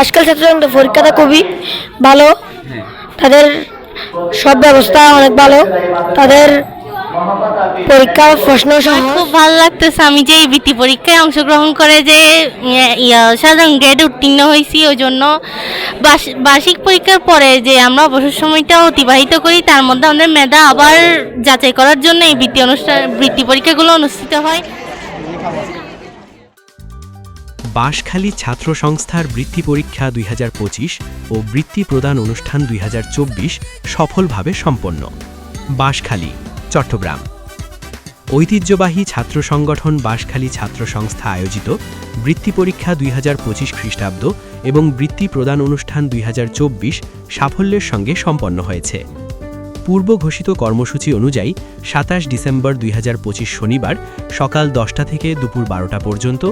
আজকাল ছাত্রদের পরীক্ষাটা খুবই ভালো, তাদের সব ব্যবস্থা অনেক ভালো, তাদের পরীক্ষা প্রশ্ন সহজ। খুব ভালো লাগতেছে। আমি যে এই বৃত্তি পরীক্ষায় অংশগ্রহণ করে যে সাধারণ গ্রেড উত্তীর্ণ হয়েছি, ওই জন্য বার্ষিক পরীক্ষার পরে যে আমরা অবসর সময়টা অতিবাহিত করি, তার মধ্যে আমাদের মেধা আবার যাচাই করার জন্য এই বৃত্তি পরীক্ষাগুলো অনুষ্ঠিত হয়। বাঁশখালী ছাত্র সংস্থার বৃত্তি পরীক্ষা ২০২৫ ও বৃত্তি প্রদান অনুষ্ঠান ২০২৪ সফলভাবে সম্পন্ন। বাঁশখালী, চট্টগ্রাম। ঐতিহ্যবাহী ছাত্র সংগঠন বাঁশখালী ছাত্র সংস্থা আয়োজিত বৃত্তি পরীক্ষা ২০২৫ খ্রিস্টাব্দ এবং বৃত্তি প্রদান অনুষ্ঠান ২০২৪ সাফল্যের সঙ্গে সম্পন্ন হয়েছে। পূর্ব ঘোষিত কর্মসূচি অনুযায়ী ২৭ ডিসেম্বর ২০২৫ শনিবার সকাল ১০টা থেকে দুপুর ১২টা পর্যন্ত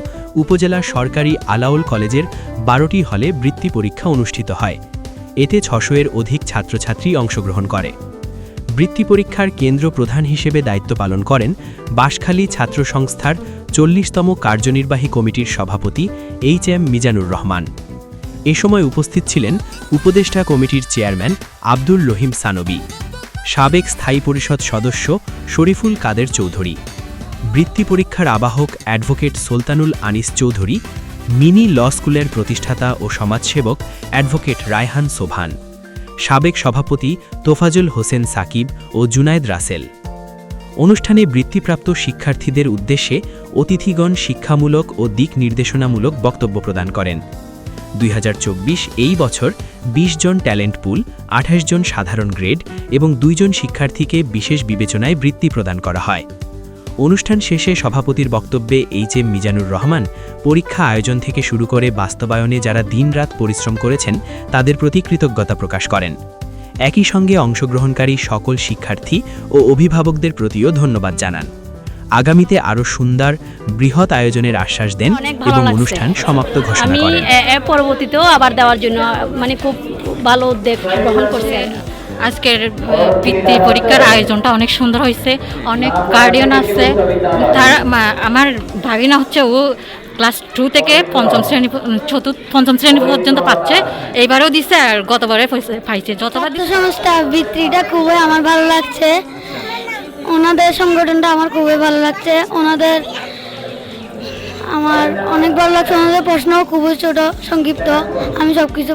উপজেলা সরকারি আলাওল কলেজের ১২টি হলে বৃত্তি পরীক্ষা অনুষ্ঠিত হয়। এতে ৬০০-এর অধিক ছাত্রছাত্রী অংশগ্রহণ করে। বৃত্তি পরীক্ষার কেন্দ্র প্রধান হিসেবে দায়িত্ব পালন করেন বাঁশখালী ছাত্র সংস্থার ৪০তম কার্যনির্বাহী কমিটির সভাপতি এইচ.এম. মিজানুর রহমান। এ সময় উপস্থিত ছিলেন উপদেষ্টা কমিটির চেয়ারম্যান আব্দুল রহিম সানবী, সাবেক স্থায়ী পরিষদ সদস্য শরীফুল কাদের চৌধুরী, বৃত্তি পরীক্ষার আবাহক অ্যাডভোকেট সুলতানুল আনিস চৌধুরী, মিনি ল স্কুলের প্রতিষ্ঠাতা ও সমাজসেবক অ্যাডভোকেট রায়হান সোভান, সাবেক সভাপতি তোফাজুল হোসেন সাকিব ও জুনায়েদ রাসেল। অনুষ্ঠানে বৃত্তিপ্রাপ্ত শিক্ষার্থীদের উদ্দেশ্যে অতিথিগণ শিক্ষামূলক ও দিক নির্দেশনামূলক বক্তব্য প্রদান করেন। ২০২৪ এই বছর ২০ জন ট্যালেন্ট পুল, ২৮ জন সাধারণ গ্রেড এবং ২ জন শিক্ষার্থীকে বিশেষ বিবেচনায় বৃত্তি প্রদান করা হয়। অনুষ্ঠান শেষে সভাপতির বক্তব্যে এইচ.এম. মিজানুর রহমান পরীক্ষা আয়োজন থেকে শুরু করে বাস্তবায়নে যারা দিনরাত পরিশ্রম করেছেন তাদের প্রতি কৃতজ্ঞতা প্রকাশ করেন। একই সঙ্গে অংশগ্রহণকারী সকল শিক্ষার্থী ও অভিভাবকদের প্রতিও ধন্যবাদ জানান। আগামীতে আরও সুন্দর বৃহৎ আয়োজনের আশ্বাস দেন এবং অনুষ্ঠান সমাপ্ত ঘোষণা করেন। এর পরবর্তীতেও আবার দেওয়ার জন্য খুব ভালো উদ্যোগ গ্রহণ করছে। আজকের বৃত্তি পরীক্ষার আয়োজনটা অনেক সুন্দর হয়েছে, অনেক গার্ডিয়ান আছে। তার আমার ভাগিনা হচ্ছে, ও ক্লাস 2 থেকে পঞ্চম শ্রেণী পর্যন্ত পাচ্ছে। এইবারেও দিচ্ছে আর গতবারে পাইছে। যতবার সংস্থা বৃত্তিটা খুবই আমার ভালো লাগছে, ওনাদের সংগঠনটা আমার খুবই ভালো লাগছে, আমার অনেক ভালো লাগছে। ওনাদের প্রশ্নও খুবই ছোট সংক্ষিপ্ত, আমি সবকিছু